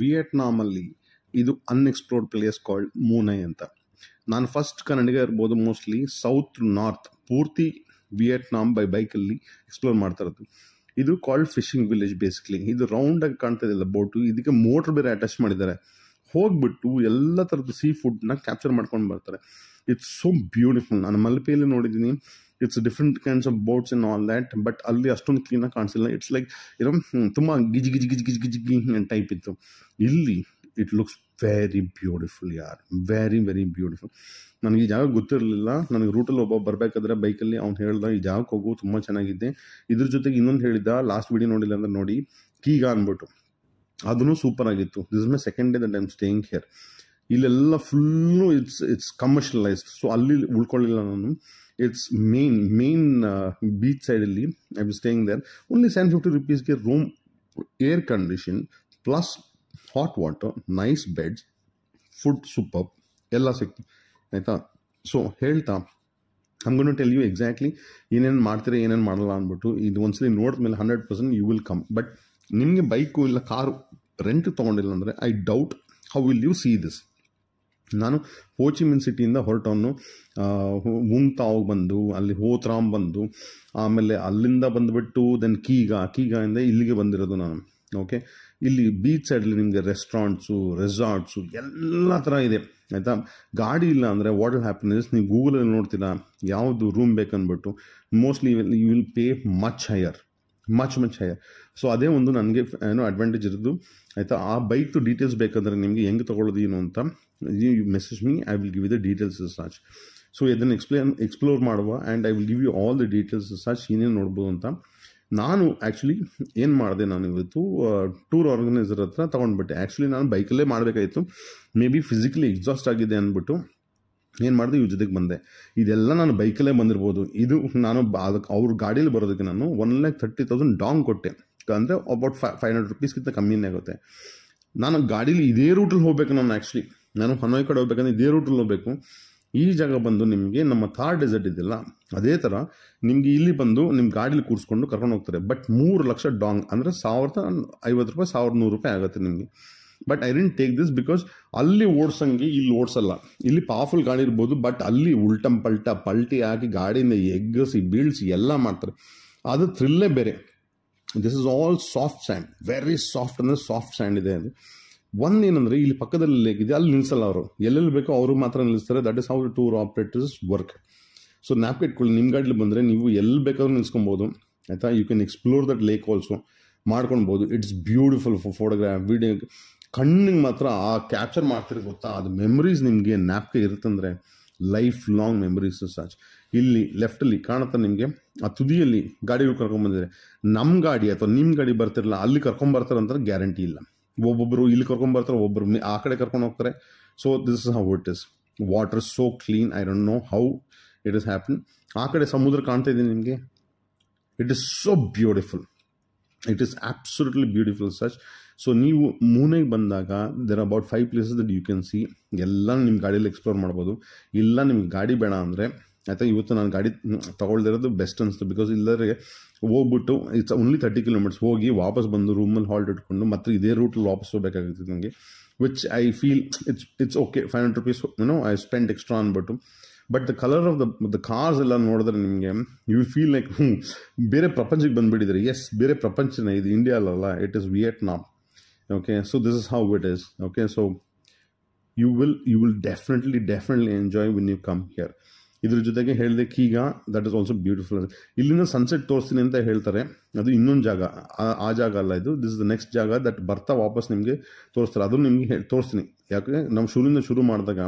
ವಿಯೆಟ್ನಾಮಲ್ಲಿ ಇದು unexplored place called ಮೂನೈ ಅಂತ. ನಾನು ಫಸ್ಟ್ ಕನ್ನಡಿಗ ಇರ್ಬೋದು ಮೋಸ್ಟ್ಲಿ ಸೌತ್ ನಾರ್ತ್ ಪೂರ್ತಿ ವಿಯೆಟ್ನಾಮ್ ಬೈ ಬೈಕಲ್ಲಿ ಎಕ್ಸ್ಪ್ಲೋರ್ ಮಾಡ್ತಾ ಇರೋದು. ಇದು ಕಾಲ್ಡ್ ಫಿಶಿಂಗ್ ವಿಲೇಜ್. ಬೇಸಿಕ್ಲಿ ಇದು ರೌಂಡಾಗಿ ಕಾಣ್ತಾ ಇದೆಯಲ್ಲ ಬೋಟು, ಇದಕ್ಕೆ ಮೋಟ್ರ್ ಬೇರೆ ಅಟ್ಯಾಚ್ ಮಾಡಿದ್ದಾರೆ. ಹೋಗ್ಬಿಟ್ಟು ಎಲ್ಲ ಥರದ್ದು ಸೀ ಫುಡ್ನ ಕ್ಯಾಪ್ಚರ್ ಮಾಡ್ಕೊಂಡು ಬರ್ತಾರೆ. It's so beautiful. ನಾನು ಮಲ್ಪೆಯಲ್ಲಿ ನೋಡಿದ್ದೀನಿ, it's different kinds of boats in all that, but ಅಲ್ಲಿ ಅಷ್ಟೊಂದು ಕ್ಲೀನಾಗಿ ಕಾಣಿಸಿಲ್ಲ. ಇಟ್ಸ್ ಲೈಕ್ ಏನೋ ತುಂಬ ಗಿಜಿ ಗಿಜಿ ಗಿಜಿ ಗಿಜಿ ಗಿಜಿ ಗಿ ಟೈಪ್ ಇತ್ತು. ಇಲ್ಲಿ ಇಟ್ ಲುಕ್ಸ್ ವೆರಿ ಬ್ಯೂಟಿಫುಲ್ ಯಾರ್, ವೆರಿ ವೆರಿ ಬ್ಯೂಟಿಫುಲ್. ನನಗೆ ಈ ಜಾಗ ಗೊತ್ತಿರಲಿಲ್ಲ. ನನಗೆ ರೂಟಲ್ಲಿ ಒಬ್ಬ ಬರಬೇಕಾದ್ರೆ ಬೈಕಲ್ಲಿ ಅವ್ನು ಹೇಳ್ದ ಈ ಜಾಗಕ್ಕೆ ಹೋಗು ತುಂಬ ಚೆನ್ನಾಗಿದೆ. ಇದ್ರ ಜೊತೆಗೆ ಇನ್ನೊಂದು ಹೇಳಿದ್ದ, ಲಾಸ್ಟ್ ವಿಡಿಯೋ ನೋಡಿಲ್ಲ ಅಂದ್ರೆ ನೋಡಿ, ಕೀಗ ಅಂದ್ಬಿಟ್ಟು, ಅದೂ ಸೂಪರ್ ಆಗಿತ್ತು. This is my second day that I am staying here. ಇಲ್ಲೆಲ್ಲ ಫುಲ್ಲು ಇಟ್ಸ್ ಕಮರ್ಷಿಯಲೈಸ್ಡ್. ಸೊ ಅಲ್ಲಿ ಉಳ್ಕೊಳ್ಳಿಲ್ಲ ನಾನು. ಇಟ್ಸ್ ಮೇನ್ ಬೀಚ್ ಸೈಡಲ್ಲಿ I was staying there. Only 750 rupeesಗೆ room, air condition plus hot water, nice beds, food super ಎಲ್ಲ ಸಿಕ್ತು ಆಯಿತಾ. So ಹೇಳ್ತಾ I'm going to tell you exactly ಏನೇನು ಮಾಡ್ತೀರಾ ಏನೇನು ಮಾಡಲ್ಲ ಅಂದ್ಬಿಟ್ಟು. ಇದು ಒಂದ್ಸಲಿ ನೋಡಿದ್ಮೇಲೆ 100% ಯು ವಿಲ್ ಕಮ್. ಬಟ್ ನಿಮಗೆ ಬೈಕು ಇಲ್ಲ ಕಾರು ರೆಂಟ್ ತೊಗೊಂಡಿಲ್ಲ ಅಂದರೆ I doubt how will U see this. ನಾನು ಹೋಚಿಮಿನ್ ಸಿಟಿಯಿಂದ ಹೊರಟವನು, ವುಂಗ್ ತಾವ್ ಬಂದು ಅಲ್ಲಿ ಹೋತ್ರಾಮ್ ಬಂದು, ಆಮೇಲೆ ಅಲ್ಲಿಂದ ಬಂದುಬಿಟ್ಟು ದೆನ್ ಕೀಗಾಯಿಂದ ಇಲ್ಲಿಗೆ ಬಂದಿರೋದು ನಾನು. ಓಕೆ, ಇಲ್ಲಿ ಬೀಚ್ ಸೈಡಲ್ಲಿ ನಿಮಗೆ ರೆಸ್ಟೋರೆಂಟ್ಸು, ರೆಸಾರ್ಟ್ಸು ಎಲ್ಲ ಥರ ಇದೆ ಆಯಿತಾ. ಗಾಡಿ ಇಲ್ಲ ಅಂದರೆ ವಾಟ್ ವಿಲ್ ಹ್ಯಾಪನ್ ಇಸ್, ನೀವು ಗೂಗಲಲ್ಲಿ ನೋಡ್ತೀರಾ ಯಾವುದು ರೂಮ್ ಬೇಕಂದ್ಬಿಟ್ಟು, mostly you will pay much higher. So ಅದೇ ಒಂದು ನನಗೆ ಏನೋ ಅಡ್ವಾಂಟೇಜ್ ಇರೋದು ಆಯಿತಾ. ಆ ಬೈಕ್ದು ಡೀಟೇಲ್ಸ್ ಬೇಕಂದರೆ ನಿಮಗೆ ಹೆಂಗೆ ತೊಗೊಳ್ಳೋದು ಏನು ಅಂತ you message me, I will give you the details such. So ಇದನ್ನು ಎಕ್ಸ್ಪ್ಲೋರ್ ಮಾಡುವ and I will give you all the details such ಏನೇನು ನೋಡ್ಬೋದು ಅಂತ. ನಾನು ಆ್ಯಕ್ಚುಲಿ ಏನು ಮಾಡಿದೆ, ನಾನು ಇವತ್ತು ಟೂರ್ ಆರ್ಗನೈಸರ್ ಹತ್ರ ತೊಗೊಂಡ್ಬಿಟ್ಟೆ. ಆ್ಯಕ್ಚುಲಿ ನಾನು ಬೈಕಲ್ಲೇ ಮಾಡಬೇಕಾಯಿತು, ಮೇ ಬಿ ಫಿಸಿಕಲಿ ಎಕ್ಸಾಸ್ಟ್ ಆಗಿದೆ ಅಂದ್ಬಿಟ್ಟು ಏನು ಮಾಡಿದೆ, ಇವ್ರ ಜೊತೆಗೆ ಬಂದೆ. ಇದೆಲ್ಲ ನಾನು ಬೈಕಲ್ಲೇ ಬಂದಿರ್ಬೋದು. ಇದು ನಾನು ಅದಕ್ಕೆ ಅವ್ರ ಗಾಡೀಲಿ ಬರೋದಕ್ಕೆ ನಾನು 1,30,000 ಡಾಂಗ್ ಕೊಟ್ಟೆ, ಅಂದರೆ ಅಬೌಟ್ 500 rupeesಗಿಂತ ಕಮ್ಮಿನೇ ಆಗುತ್ತೆ. ನಾನು ಗಾಡೀಲಿ ಇದೇ ರೂಟಲ್ಲಿ ಹೋಗ್ಬೇಕು. ನಾನು ಹನೋಯ್ ಕಡೆ ಹೋಗ್ಬೇಕಂದ್ರೆ ಇದೇ ರೂಟಲ್ಲಿ ಹೋಗಬೇಕು. ಈ ಜಾಗ ಬಂದು ನಿಮಗೆ ನಮ್ಮ ಥಾರ್ ಡೆಸರ್ಟ್ ಇದೆಯಲ್ಲ ಅದೇ ಥರ ನಿಮಗೆ ಇಲ್ಲಿ ಬಂದು ನಿಮ್ಮ ಗಾಡೀಲಿ ಕೂರಿಸ್ಕೊಂಡು ಕರ್ಕೊಂಡು ಹೋಗ್ತಾರೆ. ಬಟ್ 3 ಲಕ್ಷ ಡಾಂಗ್ ಅಂದರೆ 1,050 ರೂಪಾಯಿ, 1,100 ರೂಪಾಯಿ ಆಗುತ್ತೆ ನಿಮಗೆ. But I didn't take this because ಅಲ್ಲಿ ಓಡಿಸಂಗೆ ಇಲ್ಲಿ ಓಡಿಸಲ್ಲ. ಇಲ್ಲಿ ಪವರ್ಫುಲ್ ಗಾಡಿ ಇರ್ಬೋದು, ಬಟ್ ಅಲ್ಲಿ ಪಲ್ಟಿ ಹಾಕಿ ಗಾಡಿಯಿಂದ ಎಗ್ಗಿಸಿ ಬೀಳಿಸಿ ಎಲ್ಲ ಮಾಡ್ತಾರೆ. ಅದು ಥ್ರಿಲ್ಲೇ ಬೇರೆ. This is all soft sand, very soft, ಅಂದರೆ ಸಾಫ್ಟ್ ಸ್ಯಾಂಡ್ ಇದೆ ಅದು. ಒಂದೇನಂದರೆ ಇಲ್ಲಿ ಪಕ್ಕದಲ್ಲಿ ಲೇಕ್ ಇದೆ, ಅಲ್ಲಿ ನಿಲ್ಲಿಸಲ್ಲ ಅವರು. ಎಲ್ಲೆಲ್ಲಿ ಬೇಕೋ ಅವರು ಮಾತ್ರ ನಿಲ್ಲಿಸ್ತಾರೆ. That is how tour operators work. So ನ್ಯಾಪ್ ಇಟ್ಕೊಳ್ಳಿ, ನಿಮ್ಮ ಗಾಡೀಲಿ ಬಂದರೆ ನೀವು ಎಲ್ಲಿ ಬೇಕಾದ್ರೂ ನಿಲ್ಸ್ಕೊಬೋದು ಆಯಿತಾ. You can explore that lake also ಮಾಡ್ಕೊಳ್ಬೋದು. It's beautiful for photograph, video. ಕಣ್ಣಿಗೆ ಮಾತ್ರ ಆ ಕ್ಯಾಪ್ಚರ್ ಮಾಡ್ತಿರೋ ಗೊತ್ತಾ, ಅದು ಮೆಮರೀಸ್ ನಿಮಗೆ ನ್ಯಾಪ್ಗೆ ಇರುತ್ತಂದರೆ ಲೈಫ್ ಲಾಂಗ್ ಮೆಮರೀಸ್ ಸಾಚ್. ಇಲ್ಲಿ ಲೆಫ್ಟಲ್ಲಿ ಕಾಣುತ್ತಾ ನಿಮಗೆ, ಆ ತುದಿಯಲ್ಲಿ ಗಾಡಿಗಳು ಕರ್ಕೊಂಡ್ಬಂದಿದ್ದಾರೆ. ನಮ್ಮ ಗಾಡಿ ಅಥವಾ ನಿಮ್ಮ ಗಾಡಿ ಬರ್ತಿರಲ್ಲ, ಅಲ್ಲಿ ಕರ್ಕೊಂಬರ್ತಾರೆ ಅಂತ ಗ್ಯಾರಂಟಿ ಇಲ್ಲ. ಒಬ್ಬೊಬ್ಬರು ಇಲ್ಲಿ ಕರ್ಕೊಂಬರ್ತಾರೆ, ಒಬ್ಬರು ಆ ಕಡೆ ಕರ್ಕೊಂಡು ಹೋಗ್ತಾರೆ. So this is how it is. Water so clean, I don't know how it is happen. ಆ ಕಡೆ ಸಮುದ್ರ ಕಾಣ್ತಾ ಇದೆ ನಿಮಗೆ. It is so beautiful, it is absolutely beautiful such. So ನೀವು ಮೂನೆಗೆ ಬಂದಾಗ there about 5 places that you can see. ಎಲ್ಲ ನಿಮ್ಮ ಗಾಡಿಯಲ್ಲಿ ಎಕ್ಸ್ಪ್ಲೋರ್ ಮಾಡ್ಬೋದು. ಇಲ್ಲ ನಿಮ್ಗೆ ಗಾಡಿ ಬೇಡ ಅಂದರೆ ಆಯಿತಾ, ಇವತ್ತು ನಾನು ಗಾಡಿ ತೊಗೊಳ್ದಿರೋದು ಬೆಸ್ಟ್ ಅನಿಸ್ತು. ಬಿಕಾಸ್ ಇಲ್ಲದ್ರೆ ಹೋಗ್ಬಿಟ್ಟು ಇಟ್ಸ್ ಓನ್ಲಿ 30 kilometers ಹೋಗಿ ವಾಪಸ್ ಬಂದು ರೂಮಲ್ಲಿ ಹಾಲ್ಟ್ ಇಟ್ಕೊಂಡು ಮತ್ತೆ ಇದೇ ರೂಟಲ್ಲಿ ವಾಪಸ್ ಹೋಗ್ಬೇಕಾಗುತ್ತೆ ನನಗೆ. Which I feel it's okay, 500 rupees I spend extra ಅಂದ್ಬಿಟ್ಟು. But the colour of the cars ಎಲ್ಲ ನೋಡಿದ್ರೆ ನಿಮಗೆ ಯು ಫೀಲ್ ಲೈಕ್ ಬೇರೆ ಪ್ರಪಂಚಕ್ಕೆ ಬಂದುಬಿಟ್ಟಿದ್ದಾರೆ. ಎಸ್, ಬೇರೆ ಪ್ರಪಂಚನೇ ಇದು, ಇಂಡಿಯಾ ಅಲ್ಲ, it is Vietnam. Okay, so this is how it is. Okay, so you will definitely enjoy when you come here. ಇದ್ರ ಜೊತೆಗೆ ಹೇಳಿದೆ ಕೀಗ, ದಟ್ ಇಸ್ ಆಲ್ಸೋ ಬ್ಯೂಟಿಫುಲ್. ಇಲ್ಲಿಂದ ಸನ್ಸೆಟ್ ತೋರಿಸ್ತೀನಿ ಅಂತ ಹೇಳ್ತಾರೆ, ಅದು ಇನ್ನೊಂದು ಜಾಗ, ಆ ಜಾಗ ಅಲ್ಲ ಇದು. ದಿಸ್ ಇಸ್ ದ ನೆಕ್ಸ್ಟ್ ಜಾಗ ದಟ್ ಬರ್ತಾ ವಾಪಸ್ ನಿಮಗೆ ತೋರಿಸ್ತಾರೆ. ಅದನ್ನು ನಿಮಗೆ ತೋರಿಸ್ತೀನಿ, ಯಾಕೆ ನಾವು ಶುರು ಮಾಡಿದಾಗ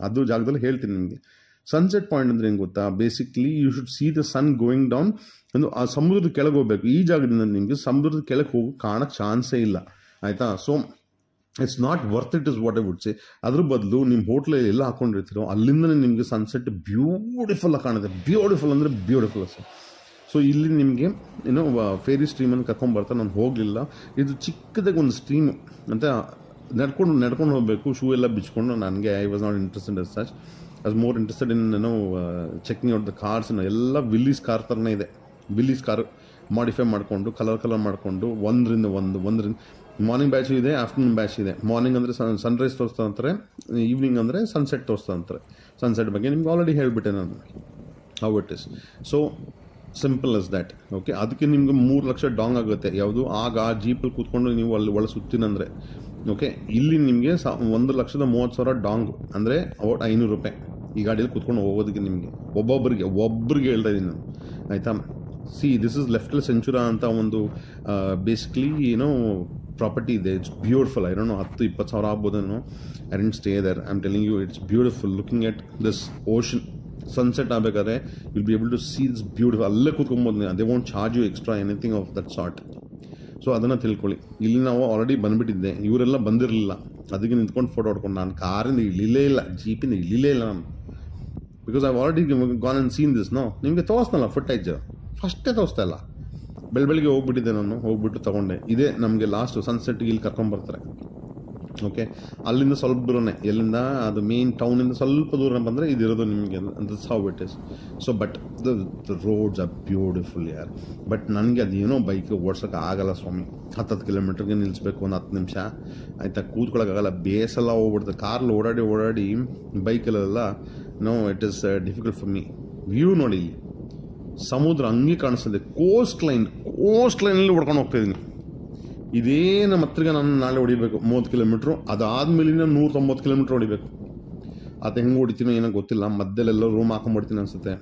ಅದು ಜಾಗದಲ್ಲಿ ಹೇಳ್ತೀನಿ ನಿಮಗೆ. ಸನ್ಸೆಟ್ ಪಾಯಿಂಟ್ ಅಂದರೆ ಏನು ಗೊತ್ತಾ, basically you should see the sun going down. ಒಂದು ಆ ಸಮುದ್ರದ ಕೆಳಗೆ ಹೋಗ್ಬೇಕು. ಈ ಜಾಗದಿಂದ ನಿಮಗೆ ಸಮುದ್ರದ ಕೆಳಗೆ ಹೋಗಿ ಕಾಣೋಕ್ಕೆ ಚಾನ್ಸೇ ಇಲ್ಲ ಆಯಿತಾ. So it's not worth it is what I would say. ಅದ್ರ ಬದಲು ನಿಮ್ಮ ಹೋಟ್ಲಲ್ಲಿ ಎಲ್ಲ ಹಾಕೊಂಡಿರ್ತೀರೋ ಅಲ್ಲಿಂದನೇ ನಿಮಗೆ ಸನ್ಸೆಟ್ ಬ್ಯೂಟಿಫುಲ್ ಕಾಣುತ್ತೆ. ಬ್ಯೂಟಿಫುಲ್ ಅಂದರೆ ಬ್ಯೂಟಿಫುಲ್ ಸರ್. ಸೊ ಇಲ್ಲಿ ನಿಮಗೆ ಏನೋ ಫೇರಿ ಸ್ಟ್ರೀಮನ್ನು ಕರ್ಕೊಂಡ್ಬರ್ತಾರೆ. ನಾನು ಹೋಗಲಿಲ್ಲ. ಇದು ಚಿಕ್ಕದಾಗಿ ಒಂದು ಸ್ಟ್ರೀಮು ಅಂತ ನಡ್ಕೊಂಡು ಹೋಗಬೇಕು, ಶೂ ಎಲ್ಲ ಬಿಚ್ಕೊಂಡು. ನನಗೆ I was not interested us such. I was more interested in checking out the cars. ಎಲ್ಲ ವಿಲ್ಲೀಸ್ ಕಾರ್ ಥರನೇ ಇದೆ. ವಿಲ್ಲೀಸ್ ಕಾರ್ ಮಾಡಿಫೈ ಮಾಡಿಕೊಂಡು ಕಲರ್ ಮಾಡಿಕೊಂಡು ಒಂದರಿಂದ ಮಾರ್ನಿಂಗ್ ಬ್ಯಾಚ್ ಇದೆ, ಆಫ್ಟರ್ನೂನ್ ಬ್ಯಾಚ್ ಇದೆ. ಮಾರ್ನಿಂಗ್ ಅಂದರೆ ಸನ್ರೈಸ್ ತೋರಿಸ್ತಾ ಅಂತಾರೆ, ಈವ್ನಿಂಗ್ ಅಂದರೆ ಸನ್ಸೆಟ್ ತೋರಿಸ್ತಾ ಅಂತಾರೆ. ಸನ್ಸೆಟ್ ಬಗ್ಗೆ ನಿಮ್ಗೆ ಆಲ್ರೆಡಿ ಹೇಳಿಬಿಟ್ಟೆ ನಾನು how it is. So simple us that. Okay, ಅದಕ್ಕೆ ನಿಮ್ಗೆ 3 ಲಕ್ಷ ಡಾಂಗ್ ಆಗುತ್ತೆ. ಯಾವುದು ಆಗ ಆ ಜೀಪಲ್ಲಿ ಕೂತ್ಕೊಂಡು ನೀವು ಅಲ್ಲಿ ಒಳ ಸುತ್ತಿನಂದರೆ. ಓಕೆ, ಇಲ್ಲಿ ನಿಮಗೆ 1,30,000 ಡಾಂಗ್ ಅಂದರೆ ಅಬೌಟ್ 500 ರೂಪಾಯಿ ಈ ಗಾಡಿಯಲ್ಲಿ ಕೂತ್ಕೊಂಡು ಹೋಗೋದಕ್ಕೆ ನಿಮಗೆ ಒಬ್ಬರಿಗೆ ಹೇಳ್ತಾ ಇದ್ದೀನಿ ನಾನು, ಆಯಿತಾ. ಸಿ ದಿಸ್ ಇಸ್ ಲೆಫ್ಟಲ್ ಸೆಂಚುರಾ ಅಂತ ಒಂದು ಬೇಸಿಕ್ಲಿ ಏನೋ ಪ್ರಾಪರ್ಟಿ ಇದೆ. It's beautiful. I don't know 10-20 ಸಾವಿರ ಆಗ್ಬೋದೇನೋ. I didn't stay there. I am telling you it's beautiful. Looking at this ocean sunset ಆಗಬೇಕಾದ್ರೆ will be able to see this beautiful. ಅಲ್ಲೇ ಕೂತ್ಕೊಬೋದು. They won't charge you extra anything of that sort. So ಅದನ್ನು ತಿಳ್ಕೊಳ್ಳಿ. ಇಲ್ಲಿ ನಾವು already ಬಂದುಬಿಟ್ಟಿದ್ದೆ, ಇವರೆಲ್ಲ ಬಂದಿರಲಿಲ್ಲ. ಅದಕ್ಕೆ ನಿಂತ್ಕೊಂಡು ಫೋಟೋ ಹೊಡ್ಕೊಂಡು ನಾನು ಕಾರಿಂದ ಇಳಿಲೇ ಇಲ್ಲ, ಜೀಪಿಂದ ಇಳಿಲೇ ಇಲ್ಲ ನಾನು. Because I already gone and scene this. ನಿಮಗೆ ತೋರಿಸ್ನಲ್ಲ ಫುಟೇಜ್, ಫಸ್ಟೇ ತೋರಿಸ್ತಾ ಇಲ್ಲ. ಬೆಳಗ್ಗೆ ಹೋಗ್ಬಿಟ್ಟಿದ್ದೆ ನಾನು, ಹೋಗ್ಬಿಟ್ಟು ತೊಗೊಂಡೆ. ಇದೇ ನಮಗೆ ಲಾಸ್ಟು ಸನ್ಸೆಟ್ಗೆ ಇಲ್ಲಿ ಕರ್ಕೊಂಬರ್ತಾರೆ. ಓಕೆ, ಅಲ್ಲಿಂದ ಸ್ವಲ್ಪ ದೂರನೇ, ಎಲ್ಲಿಂದ ಅದು ಮೇನ್ ಟೌನಿಂದ ಸ್ವಲ್ಪ ದೂರ ಬಂದರೆ ಇದಿರೋದು ನಿಮಗೆ. This how it is. So but the roads R beautiful ಯಾರ್. ಬಟ್ ನನಗೆ ಅದೇನೋ ಬೈಕ್ ಓಡ್ಸೋಕೆ ಆಗಲ್ಲ ಸ್ವಾಮಿ. 10 ಕಿಲೋಮೀಟ್ರಿಗೆ ನಿಲ್ಲಿಸ್ಬೇಕು ಒಂದು 10 ನಿಮಿಷ, ಆಯಿತಾ. ಕೂತ್ಕೊಳ್ಳೋಕ್ಕಾಗಲ್ಲ, ಬೇಸೆಲ್ಲ ಹೋಗ್ಬಿಡ್ತದೆ. ಕಾರಲ್ಲಿ ಓಡಾಡಿ ಬೈಕಲ್ಲೆಲ್ಲ no, it is difficult for me. View ನೋಡಿ, ಇಲ್ಲಿ ಸಮುದ್ರ ಹಂಗೆ ಕಾಣಿಸ್ತದೆ. ಕೋಸ್ಟ್ ಲೈನಲ್ಲಿ ಹೊಡ್ಕೊಂಡು ಹೋಗ್ತಾಯಿದ್ದೀನಿ. ಇದೇ ನಮ್ಮ ಹತ್ತಿರ ನಾನು ನಾಳೆ ಹೊಡಿಬೇಕು 30 ಕಿಲೋಮೀಟ್ರು. ಅದಾದಮೇಲೆ 190 ಕಿಲೋಮೀಟ್ರ್ ಹೊಡಿಬೇಕು. ಅದು ಹೆಂಗೆ ಹೊಡಿತೀನೋ ಏನೋ ಗೊತ್ತಿಲ್ಲ. ಮಧ್ಯದಲ್ಲೆಲ್ಲ ರೂಮ್ ಹಾಕೊಂಡ್ಬಿಡ್ತೀನಿ ಅನಿಸುತ್ತೆ,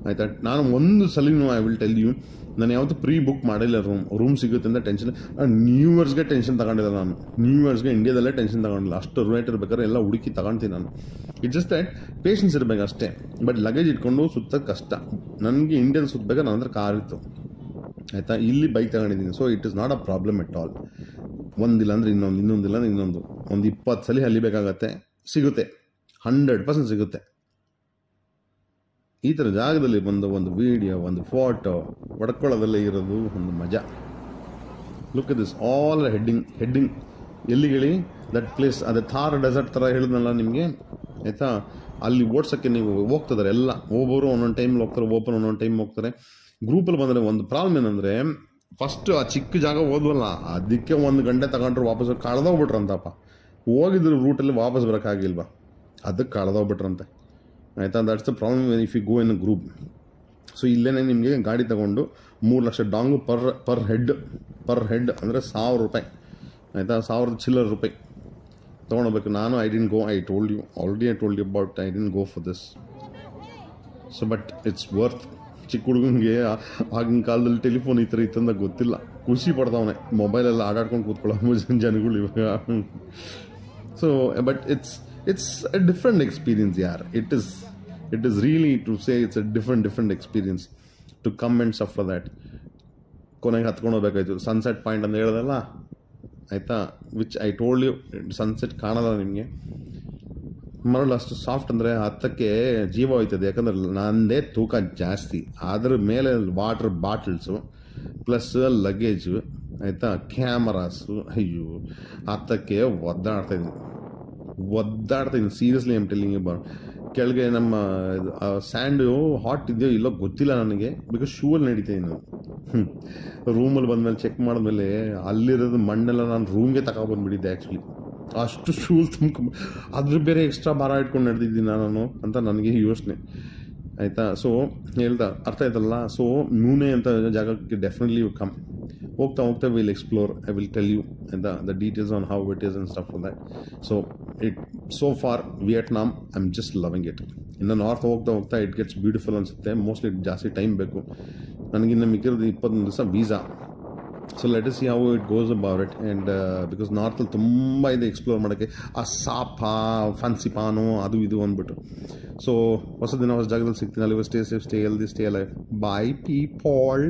ಆಯಿತಾ. ನಾನು ಒಂದು ಸಲಿನೂ ಐ ವಿಲ್ ಟೆಲ್ ಯು, ನಾನು ಯಾವತ್ತೂ ಪ್ರೀ ಬುಕ್ ಮಾಡಿಲ್ಲ. ರೂಮ್ ಸಿಗುತ್ತೆ ಅಂತ ಟೆನ್ಷನ್. ನ್ಯೂ ಇಯರ್ಸ್ಗೆ ಟೆನ್ಷನ್ ತಗೊಂಡಿಲ್ಲ ನಾನು. ನ್ಯೂ ಇಯರ್ಸ್ಗೆ ಇಂಡಿಯಾದಲ್ಲೇ ಟೆನ್ಷನ್ ತಗೊಂಡಿಲ್ಲ. ಅಷ್ಟು ರೇಟ್ ಇರ್ಬೇಕಾದ್ರೆ ಎಲ್ಲ ಹುಡುಕಿ ತಗೊಳ್ತೀನಿ ನಾನು. ಇಟ್ಸ್ ಜಸ್ಟ್ ದಟ್ ಪೇಷನ್ಸ್ ಇರಬೇಕು ಅಷ್ಟೇ. ಬಟ್ ಲಗೇಜ್ ಇಟ್ಕೊಂಡು ಸುತ್ತಕ್ಕೆ ಕಷ್ಟ. ನನಗೆ ಇಂಡಿಯನ್ ಸುತ್ತಬೇಕಾದ್ರೆ ನನ್ನ ಹತ್ರ ಕಾರ್ ಇತ್ತು, ಆಯಿತಾ. ಇಲ್ಲಿ ಬೈಕ್ ತಗೊಂಡಿದ್ದೀನಿ. So it is not a problem at all. ಒಂದಿಲ್ಲ ಅಂದರೆ ಇನ್ನೊಂದಿಲ್ಲ ಅಂದರೆ ಇನ್ನೊಂದು 20 ಸಲ ಅಲಿಬೇಕಾಗತ್ತೆ. ಸಿಗುತ್ತೆ, 100% ಸಿಗುತ್ತೆ. ಈ ಥರ ಜಾಗದಲ್ಲಿ ಬಂದು ಒಂದು ವೀಡಿಯೋ, ಒಂದು ಫೋಟೋ ಹೊಡ್ಕೊಳ್ಳೋದಲ್ಲೇ ಇರೋದು ಒಂದು ಮಜಾ. Look at this all heading ಎಲ್ಲಿ ಹೇಳಿ ದಟ್ ಪ್ಲೇಸ್. ಅದೇ ಥಾರ್ ಡೆಸರ್ಟ್ ಥರ ಹೇಳಿದ್ನಲ್ಲ ನಿಮಗೆ, ಆಯಿತಾ. ಅಲ್ಲಿ ಓಡ್ಸೋಕ್ಕೆ ನೀವು ಹೋಗ್ತಿದ್ದಾರೆ ಎಲ್ಲ. ಒಬ್ಬೊಬ್ಬರು ಒಂದೊಂದು ಟೈಮಲ್ಲಿ ಹೋಗ್ತಾರೆ, ಒಬ್ಬರು ಒಂದೊಂದು ಟೈಮ್ ಹೋಗ್ತಾರೆ. ಗ್ರೂಪಲ್ಲಿ ಬಂದರೆ ಒಂದು ಪ್ರಾಬ್ಲಮ್ ಏನಂದರೆ, ಫಸ್ಟು ಆ ಚಿಕ್ಕ ಜಾಗ ಹೋದ್ವಲ್ಲ, ಅದಕ್ಕೆ 1 ಗಂಟೆ ತಗೊಂಡ್ರು ವಾಪಸ್ ಕಳೆದೋಗ್ಬಿಟ್ರಂತಪ್ಪ. ಹೋಗಿದ್ರು ರೂಟಲ್ಲಿ ವಾಪಸ್ ಬರೋಕ್ಕಾಗಿಲ್ವಾ, ಅದಕ್ಕೆ ಕಳೆದೋಗ್ಬಿಟ್ರಂತೆ, ಆಯಿತಾ. That's the problem if you go in a group. So ಇಲ್ಲೇ ನಿಮಗೆ ಗಾಡಿ ತಗೊಂಡು 3 ಲಕ್ಷ ಡಾಂಗು ಪರ್ ಹೆಡ್ ಅಂದರೆ 1,000 ರೂಪಾಯಿ, ಆಯಿತಾ. 1,000 ಚಿಲ್ಲರ್ ರೂಪಾಯಿ ತೊಗೊಂಡೋಗ್ಬೇಕು. ನಾನು I didn't go. I told you about I didn't go for this. So but it's worth. ಚಿಕ್ಕ ಹುಡುಗನಿಗೆ ಆಗಿನ ಕಾಲದಲ್ಲಿ ಟೆಲಿಫೋನ್ ಈ ಥರ ಇತ್ತಂದ ಗೊತ್ತಿಲ್ಲ, ಖುಷಿ ಪಡ್ತಾವನೆ. ಮೊಬೈಲೆಲ್ಲ ಆಟಾಡ್ಕೊಂಡು ಕೂತ್ಕೊಳ್ಳೋ ಜನಗಳು ಇವಾಗ. So but it's a different experience ಯಾರ್. It is really to say it's a different experience to come and suffer that. ಕೊನೆಗೆ ಹತ್ಕೊಂಡು ಹೋಗ್ಬೇಕಾಯ್ತು. ಸನ್ಸೆಟ್ ಪಾಯಿಂಟ್ ಅಂತ ಹೇಳ್ದಲ್ಲ, ಆಯಿತಾ, which I told you. Sunset ಕಾಣಲ್ಲ ನಿಮಗೆ. ಮರಳು ಅಷ್ಟು ಸಾಫ್ಟ್ ಅಂದರೆ ಹತ್ತಕ್ಕೆ ಜೀವ ಹೋಯ್ತದೆ. ಯಾಕಂದರೆ ನನ್ನದೇ ತೂಕ ಜಾಸ್ತಿ. ಅದ್ರ ಮೇಲೆ ವಾಟರ್ ಬಾಟಲ್ಸು ಪ್ಲಸ್ ಲಗೇಜು, ಆಯಿತಾ, ಕ್ಯಾಮರಾಸು. ಅಯ್ಯೋ, ಹತ್ತಕ್ಕೆ ಒದ್ದಾಡ್ತಾಯಿದ್ದೀನಿ ಸೀರಿಯಸ್ಲಿ. I'm telling you. ಕೆಳಗೆ ನಮ್ಮ ಸ್ಯಾಂಡು ಹಾಟ್ ಇದೆಯೋ ಇಲ್ಲೋ ಗೊತ್ತಿಲ್ಲ ನನಗೆ, ಬಿಕಾಸ್ ಶೂವಲ್ಲಿ ನಡೀತೀನಿ ನಾನು. ರೂಮಲ್ಲಿ ಬಂದಮೇಲೆ ಚೆಕ್ ಮಾಡಿದ್ಮೇಲೆ ಅಲ್ಲಿರೋದು ಮಣ್ಣೆಲ್ಲ ನಾನು ರೂಮ್ಗೆ ತಗೊಬಂದ್ಬಿಟ್ಟಿದ್ದೆ ಆ್ಯಕ್ಚುಲಿ. ಅಷ್ಟು ಶೂಲ್ ಅದ್ರ ಬೇರೆ ಎಕ್ಸ್ಟ್ರಾ ಭಾರ ಇಟ್ಕೊಂಡು ನಡೆದಿದ್ದೀನಿ ನಾನು ಅಂತ ನನಗೆ ಯೋಚನೆ, ಆಯಿತಾ. ಸೊ ಅರ್ಥ ಆಯ್ತಲ್ಲ. ಸೊ ಮೂನೆ ಅಂತ ಜಾಗಕ್ಕೆ ಡೆಫಿನೆಟ್ಲಿ ಯು ಕಮ್. ಹೋಗ್ತಾ will explore. I will tell you the details on how it is and stuff for that. So for Vietnam I am just loving it. ಇನ್ನು ನಾರ್ತ್ ಹೋಗ್ತಾ it gets beautiful ಅನಿಸುತ್ತೆ. Mostly ಜಾಸ್ತಿ time ಬೇಕು ನನಗಿನ್ನು. ಮಿಕ್ಕಿರೋದು 21 ದಿವಸ visa. So let us see how it goes about it. And because ನಾರ್ತಲ್ಲಿ ತುಂಬ ಇದೆ ಎಕ್ಸ್ಪ್ಲೋರ್ ಮಾಡೋಕ್ಕೆ. ಆ ಸಾಪಾ ಫನ್ಸಿಪಾನು ಅದು ಇದು ಅಂದ್ಬಿಟ್ಟು. ಸೊ ಹೊಸ ಜಾಗದಲ್ಲಿ ಸಿಗ್ತೀನಿ. ಅಲ್ಲಿ stay safe, stay healthy, stay life. Bye people.